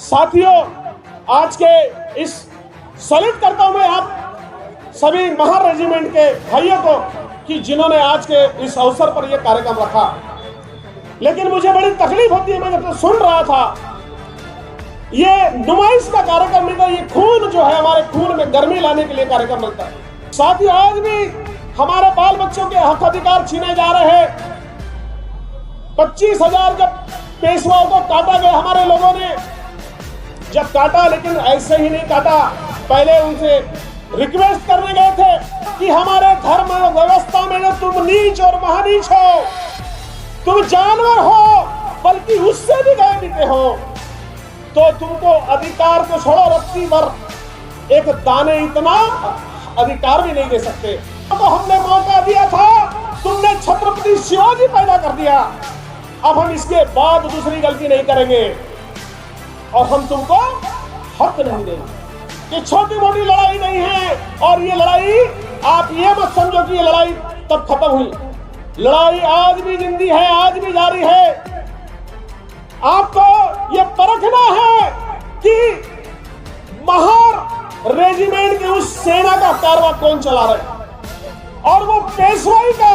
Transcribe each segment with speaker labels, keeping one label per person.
Speaker 1: साथियों, आज के इस सैल्यूट करता हूं मैं आप सभी महार रेजिमेंट के भाइयों को कि जिन्होंने आज के इस अवसर पर यह कार्यक्रम रखा। लेकिन मुझे बड़ी तकलीफ होती है, मैं जब सुन रहा था, ये नुमाइश का कार्यक्रम नहीं था, ये खून जो है हमारे खून में गर्मी लाने के लिए कार्यक्रम मिलता है। साथियों, आज भी हमारे बाल बच्चों के हक अधिकार छीने जा रहे हैं। 25,000 जब पेशवाओं को काटा गया हमारे लोगों ने, जब काटा, लेकिन ऐसे ही नहीं काटा, पहले उनसे रिक्वेस्ट करने गए थे कि हमारे धर्म व्यवस्था में जो तुम नीच और महानीच हो, तुम जानवर हो, बल्कि उससे भी गए बीते हो, तो तुमको अधिकार को छोड़ो, रत्ती भर एक दाने इतना अधिकार भी नहीं दे सकते। तो हमने मौका दिया था, तुमने छत्रपति शिवाजी पैदा कर दिया, अब हम इसके बाद दूसरी गलती नहीं करेंगे और हम तुमको हक नहीं देंगे। ये छोटी मोटी लड़ाई नहीं है, और ये लड़ाई आप ये मत समझो कि ये लड़ाई तब खत्म हुई। लड़ाई आज भी जिंदी है, आज भी जारी है। आपको ये परखना है कि महार रेजिमेंट की उस सेना का कारवा कौन चला रहा है, और वो पेशवाई का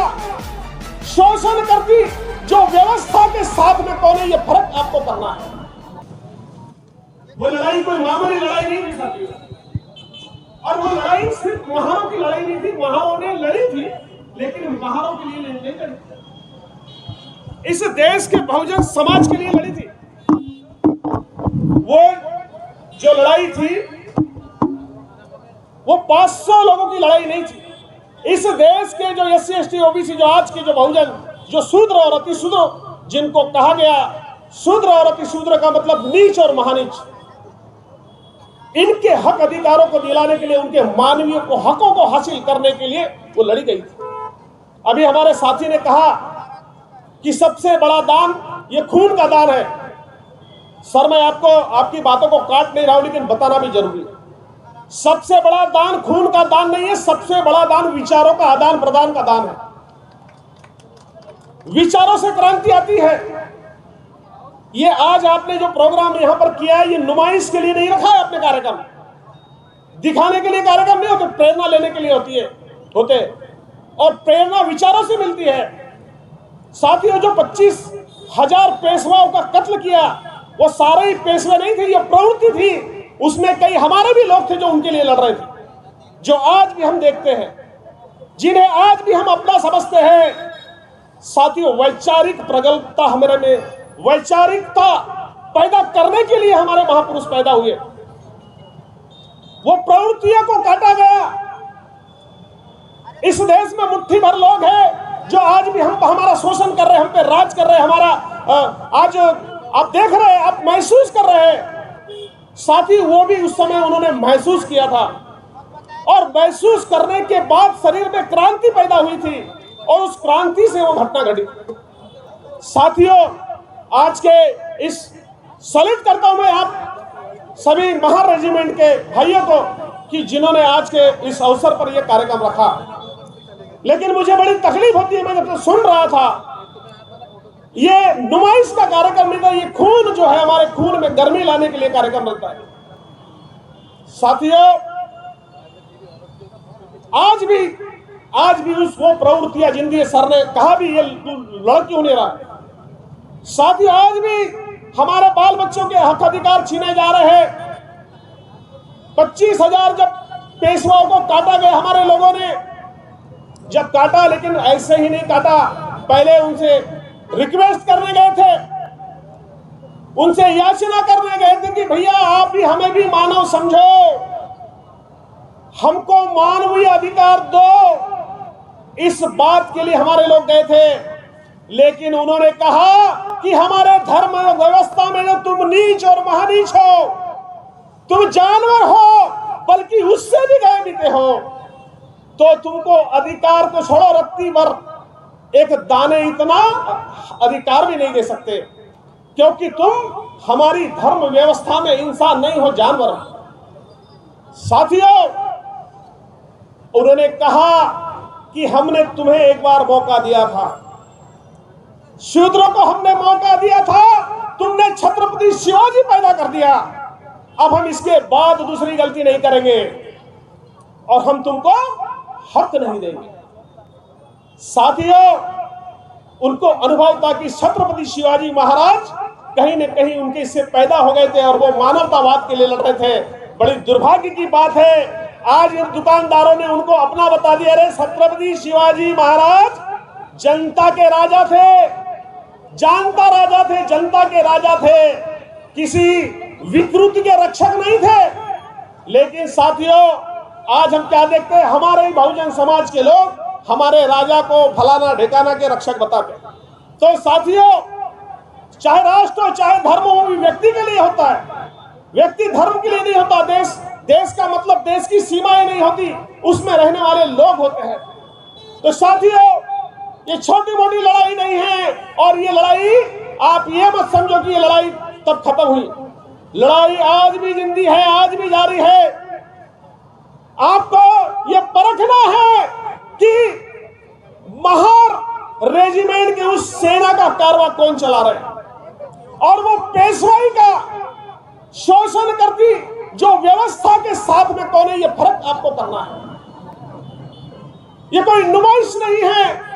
Speaker 1: शोषण करती जो व्यवस्था के साथ में कौन है, ये फर्क आपको करना है। वो लड़ाई कोई मामूली लड़ाई नहीं थी साथियों, और वो लड़ाई सिर्फ महारों की लड़ाई नहीं थी। महारों ने लड़ी थी, लेकिन महारों के लिए नहीं लड़ी, इस देश के बहुजन समाज के लिए लड़ी थी। वो जो लड़ाई थी वो 500 लोगों की लड़ाई नहीं थी। इस देश के जो SC ST OBC, जो आज के जो बहुजन, जो शूद्र और अतिशूद्र, जिनको कहा गया शूद्र और अतिशूद्र का मतलब नीच और महानीच, इनके हक अधिकारों को दिलाने के लिए, उनके मानवीय को हकों को हासिल करने के लिए वो लड़ी गई थी। अभी हमारे साथी ने कहा कि सबसे बड़ा दान ये खून का दान है। सर, मैं आपको आपकी बातों को काट नहीं रहा हूं, लेकिन बताना भी जरूरी है। सबसे बड़ा दान खून का दान नहीं है, सबसे बड़ा दान विचारों का आदान प्रदान का दान है। विचारों से क्रांति आती है। ये आज आपने जो प्रोग्राम यहां पर किया है, ये नुमाइश के लिए नहीं रखा है आपने कार्यक्रम, दिखाने के लिए कार्यक्रम नहीं होते, प्रेरणा लेने के लिए होते, और प्रेरणा विचारों से मिलती है। साथियों, जो 25,000 पेशवाओं का कत्ल किया, वो सारे ही पेशवे नहीं थे, ये प्रवृत्ति थी। उसमें कई हमारे भी लोग थे जो उनके लिए लड़ रहे थे, जो आज भी हम देखते हैं, जिन्हें आज भी हम अपना समझते हैं। साथियों, वैचारिक प्रगल्भता हमारे में, वैचारिकता पैदा करने के लिए हमारे महापुरुष पैदा हुए। वो प्रवृत्तियों को काटा गया। इस देश में मुट्ठी भर लोग हैं जो आज भी हमारा शोषण कर रहे हैं, हम पे राज कर रहे हैं, हमारा आज आप देख रहे हैं, आप महसूस कर रहे हैं। साथी, वो भी उस समय उन्होंने महसूस किया था, और महसूस करने के बाद शरीर में क्रांति पैदा हुई थी, और उस क्रांति से वो घटना घटी। साथियों, आज के इस सैल्यूट करता हूं मैं आप सभी महार रेजिमेंट के भाइयों को कि जिन्होंने आज के इस अवसर पर यह कार्यक्रम रखा। लेकिन मुझे बड़ी तकलीफ होती है, मैं जब सुन रहा था, ये नुमाइश का कार्यक्रम नहीं था, ये खून जो है हमारे खून में गर्मी लाने के लिए कार्यक्रम मिलता है। साथियों, आज भी वो प्रवृत्तियां जिनकी सर ने कहा भी, ये लड़ क्यों नहीं रहा। साथियों, आज भी हमारे बाल बच्चों के हक अधिकार छीने जा रहे हैं। 25,000 जब पेशवाओं को काटा गया हमारे लोगों ने, जब काटा, लेकिन ऐसे ही नहीं काटा, पहले उनसे रिक्वेस्ट करने गए थे, उनसे याचना करने गए थे कि भैया आप भी हमें भी मानव समझो, हमको मानवीय अधिकार दो। इस बात के लिए हमारे लोग गए थे, लेकिन उन्होंने कहा कि हमारे धर्म व्यवस्था में जो तुम नीच और महानीच हो, तुम जानवर हो, बल्कि उससे भी गए बीते हो, तो तुमको अधिकार को छोड़ो, रत्ती भर एक दाने इतना अधिकार भी नहीं दे सकते, क्योंकि तुम हमारी धर्म व्यवस्था में इंसान नहीं हो, जानवर हो। साथियों, उन्होंने कहा कि हमने तुम्हें एक बार मौका दिया था, शूद्रों को हमने मौका दिया था, तुमने छत्रपति शिवाजी पैदा कर दिया, अब हम इसके बाद दूसरी गलती नहीं करेंगे और हम तुमको हक नहीं देंगे। साथियों, उनको अनुभव था कि छत्रपति शिवाजी महाराज कहीं न कहीं उनके इससे पैदा हो गए थे और वो मानवतावाद के लिए लड़ रहे थे। बड़ी दुर्भाग्य की बात है, आज इन दुकानदारों ने उनको अपना बता दिया। अरे छत्रपति शिवाजी महाराज जनता के राजा थे, जानता राजा थे, जनता के राजा थे, किसी विकृति के रक्षक नहीं थे। लेकिन साथियों, आज हम क्या देखते हैं, हमारे ही बहुजन समाज के लोग हमारे राजा को फलाना ढिकाना के रक्षक बताते हैं। तो साथियों, चाहे राष्ट्र हो चाहे धर्म हो, भी व्यक्ति के लिए होता है, व्यक्ति धर्म के लिए नहीं होता। देश का मतलब देश की सीमाएं नहीं होती, उसमें रहने वाले लोग होते हैं। तो साथियों, ये छोटी मोटी लड़ाई नहीं है और ये लड़ाई आप ये मत समझो कि ये लड़ाई तब खत्म हुई। लड़ाई आज भी जिंदी है, आज भी जारी है। आपको ये परखना है कि महार रेजिमेंट के उस सेना का कारवां कौन चला रहे हैं और वो पेशवाई का शोषण करती जो व्यवस्था के साथ में कौन है, ये फर्क आपको करना है। ये कोई नुमाइश नहीं है।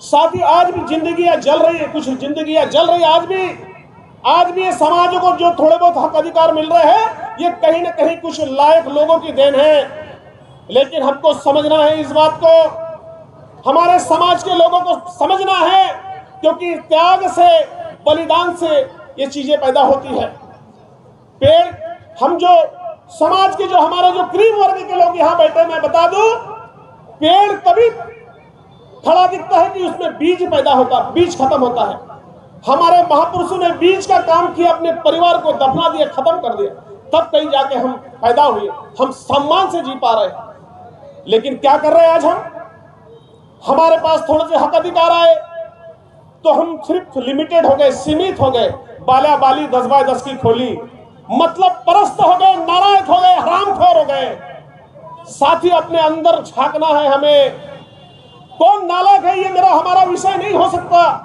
Speaker 1: साथ ही आज भी जिंदगियां जल रही है, कुछ जिंदगियां जल रही है आज भी ये समाजों को जो थोड़े बहुत हक अधिकार मिल रहे हैं, ये कहीं ना कहीं कुछ लायक लोगों की देन है। लेकिन हमको समझना है इस बात को, हमारे समाज के लोगों को समझना है, क्योंकि त्याग से, बलिदान से ये चीजें पैदा होती है। पेड़, हम जो समाज के जो हमारे जो क्रीम वर्ग के लोग यहाँ बैठे, मैं बता दूं, पेड़ तभी खड़ा दिखता है कि उसमें बीज पैदा होता, बीज खत्म होता है। हमारे महापुरुषों ने बीज का काम किया, अपने परिवार को दफना दिया, खत्म कर दिया, तब कहीं जाके हम पैदा हुए, हम सम्मान से जी पा रहे हैं। लेकिन क्या कर रहे हैं आज हम, हमारे पास थोड़े से हक अधिकार आए तो हम सिर्फ लिमिटेड हो गए, सीमित हो गए, बाला बाली 10 बाय 10 की खोली, मतलब परस्त हो गए, नारायक हो गए, हरामखोर हो गए। साथी, अपने अंदर झांकना है हमें, कौन नालायक है ये मेरा हमारा विषय नहीं हो सकता,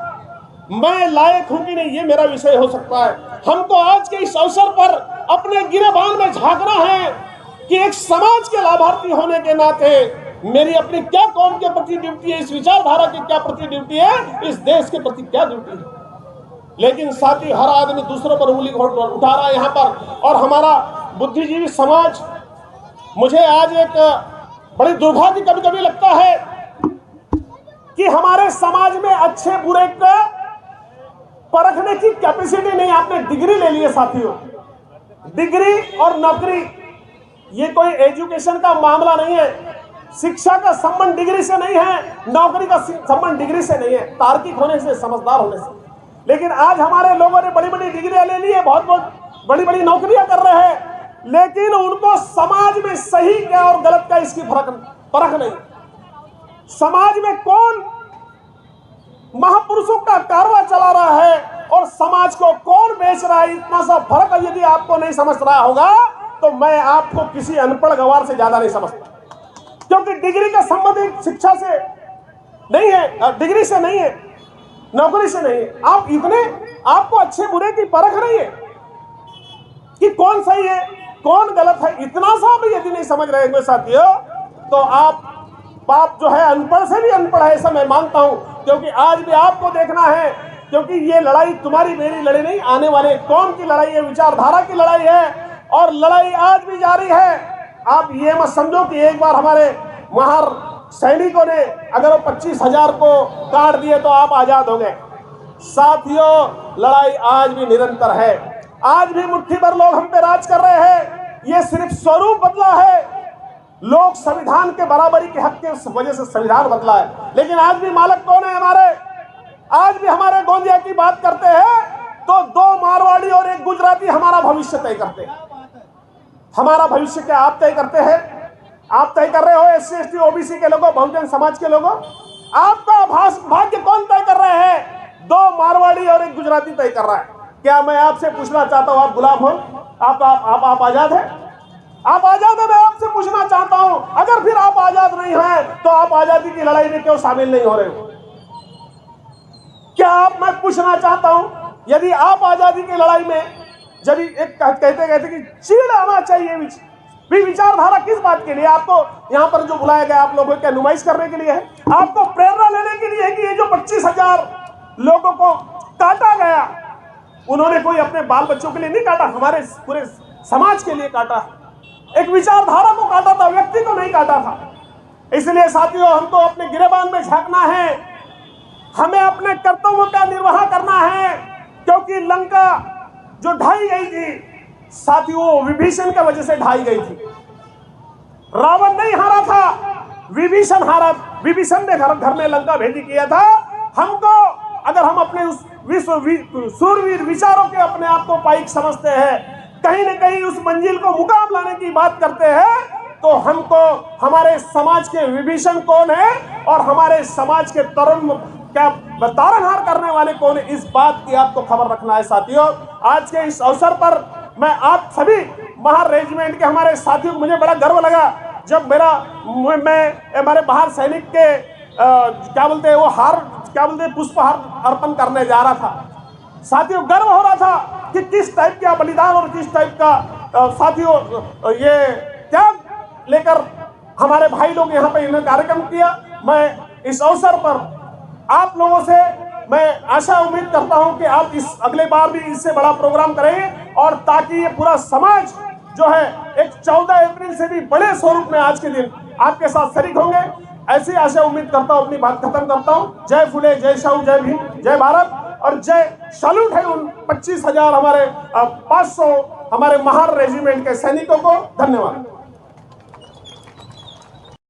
Speaker 1: मैं लायक हूं कि नहीं ये मेरा विषय हो सकता है। हमको आज के इस अवसर पर अपने गिरेबान में झांकना है कि एक समाज के लाभार्थी होने के नाते मेरी अपनी क्या कौम के प्रति ड्यूटी है, इस विचारधारा की क्या प्रति ड्यूटी है, इस देश के प्रति क्या ड्यूटी है। लेकिन साथ ही हर आदमी दूसरों पर उंगली उठा रहा है यहाँ पर, और हमारा बुद्धिजीवी समाज, मुझे आज एक बड़ी दुर्भाग्य कभी कभी लगता है कि हमारे समाज में अच्छे बुरे का परखने की कैपेसिटी नहीं। आपने डिग्री ले ली है साथियों, डिग्री और नौकरी ये कोई एजुकेशन का मामला नहीं है। शिक्षा का संबंध डिग्री से नहीं है, नौकरी का संबंध डिग्री से नहीं है, तार्किक होने से, समझदार होने से। लेकिन आज हमारे लोगों ने बड़ी बड़ी डिग्रियां ले ली है, बहुत बहुत बड़ी बड़ी नौकरियां कर रहे हैं, लेकिन उनको समाज में सही क्या और गलत क्या इसकी परख नहीं। समाज में कौन महापुरुषों का कारवां चला रहा है और समाज को कौन बेच रहा है, इतना सा फर्क यदि आपको नहीं समझ रहा होगा तो मैं आपको किसी अनपढ़ गवार से ज्यादा नहीं समझता। क्योंकि डिग्री का संबंध शिक्षा से नहीं है, डिग्री से नहीं है, नौकरी से नहीं है। आप इतने, आपको अच्छे बुरे की परख नहीं है कि कौन सही है कौन गलत है, इतना सा भी यदि नहीं समझ रहे मेरे साथियों, तो आप जो है अनपढ़ से भी अनपढ़ है, ऐसा मैं मानता हूं। क्योंकि आज भी आपको देखना है, क्योंकि ये लड़ाई तुम्हारी मेरी लड़ाई नहीं, आने वाले कौम की लड़ाई है, विचारधारा की लड़ाई है, और लड़ाई आज भी जारी है। आप ये मत समझो कि एक बार हमारे महार सैनिकों ने अगर वो 25,000 को काट दिए तो आप आजाद हो गए। साथियों, लड़ाई आज भी निरंतर है, आज भी मुट्ठी भर लोग हम पे राज कर रहे हैं। ये सिर्फ स्वरूप बदला है, लोग संविधान के बराबरी के हक के वजह से संविधान बदला है, लेकिन आज भी मालक कौन है हमारे। आज भी हमारे गोंदिया की बात करते हैं तो 2 मारवाड़ी और 1 गुजराती हमारा भविष्य तय करते हैं। हमारा भविष्य क्या आप तय करते हैं? आप तय कर रहे हो, SC ST OBC के लोगों, बहुजन समाज के लोगों, आपका भाग्य कौन तय कर रहे हैं? 2 मारवाड़ी और 1 गुजराती तय कर रहा है। क्या मैं आपसे पूछना चाहता हूं, आप गुलाम हो, आप आजाद हैं? आप आजाद है? मैं आपसे पूछना चाहता हूं, अगर फिर आप आजाद नहीं हैं तो आप आजादी की लड़ाई में क्यों शामिल नहीं हो रहे हो? क्या आप, मैं पूछना चाहता हूं, यदि आप आजादी की लड़ाई में जब एक कहते कि चीड़ आना चाहिए भी विचारधारा किस बात के लिए? आपको यहाँ पर जो बुलाया गया आप लोगों की नुमाइश करने के लिए है, आपको प्रेरणा लेने के लिए है कि ये जो 25,000 लोगों को काटा गया, उन्होंने कोई अपने बाल बच्चों के लिए नहीं काटा, हमारे पूरे समाज के लिए काटा। एक विचारधारा को काटा था, व्यक्ति को नहीं काटा था। इसलिए साथियों, हमको अपने गिरेबान में झांकना है, हमें अपने कर्तव्यों का निर्वाह करना है, क्योंकि लंका जो ढाई गई थी साथियों, विभीषण की वजह से ढाई गई थी। रावण नहीं हारा था, विभीषण हारा। विभीषण ने घर में लंका भेदी किया था। हमको अगर हम अपने उस सूरवीर विचारों के अपने आप को पाइक समझते हैं, कहीं न कहीं उस मंजिल को मुकाम लाने की बात करते हैं, तो हमको हमारे समाज के विभीषण कौन है और हमारे समाज के तरुण क्या तारनहार करने वाले कौन है, इस बात की आपको खबर रखना है। साथियों, आज के इस अवसर पर मैं आप सभी महार रेजिमेंट के हमारे साथियों को मुझे बड़ा गर्व लगा जब मैं हमारे बाहर सैनिक के क्या बोलते हैं वो पुष्पहार अर्पण करने जा रहा था। साथियों, गर्व हो रहा था कि किस टाइप का बलिदान और किस टाइप का साथियों ये त्याग लेकर हमारे भाई लोग यहाँ पे इन्होंने कार्यक्रम किया। मैं इस अवसर पर आप लोगों से मैं आशा उम्मीद करता हूं कि आप इस अगले बार भी इससे बड़ा प्रोग्राम करेंगे, और ताकि ये पूरा समाज जो है एक 14 अप्रैल से भी बड़े स्वरूप में आज के दिन आपके साथ शरीक होंगे, ऐसी आशा उम्मीद करता हूं। अपनी बात खत्म करता हूं। जय फुले, जय शाहू, जय भीम, जय भारत, और जय सैल्यूट है उन 25,000 हमारे 500 हमारे महार रेजिमेंट के सैनिकों को। धन्यवाद।